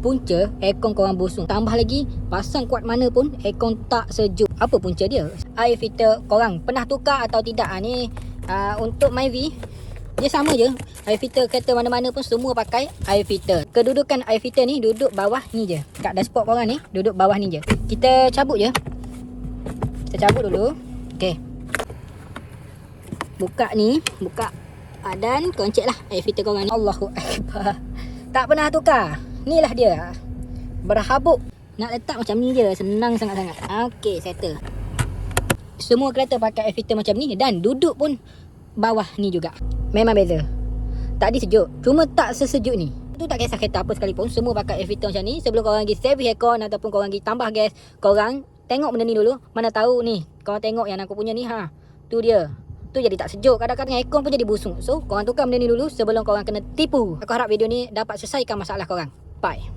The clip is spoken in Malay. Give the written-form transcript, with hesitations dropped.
punca aircon korang busung. Tambah lagi, pasang kuat mana pun aircon tak sejuk. Apa punca dia? Air filter korang pernah tukar atau tidak? Ni untuk Myvi, dia sama je. Air filter kereta mana-mana pun semua pakai air filter. Kedudukan air filter ni duduk bawah ni je. Kat dashboard korang ni duduk bawah ni je. Kita cabut je. Kita cabut dulu. Okey. Buka ni, buka. Dan korang cek lah air filter korang ni. Allahu Akbar. Tak pernah tukar. Ni lah dia. Berhabuk. Nak letak macam ni je. Senang sangat-sangat. Okey, settle. Semua kereta pakai air filter macam ni. Dan duduk pun bawah ni juga. Memang beza. Tadi sejuk. Cuma tak sesejuk ni. Tu tak kisah kereta apa sekalipun. Semua pakai air filter macam ni. Sebelum korang pergi save aircon ataupun korang pergi tambah gas, korang tengok benda ni dulu. Mana tahu ni. Korang tengok yang aku punya ni. Tu dia. Tu jadi tak sejuk. Kadang-kadang aircon pun jadi busuk. So korang tukar benda ni dulu sebelum korang kena tipu. Aku harap video ni dapat selesaikan masalah korang. Bye.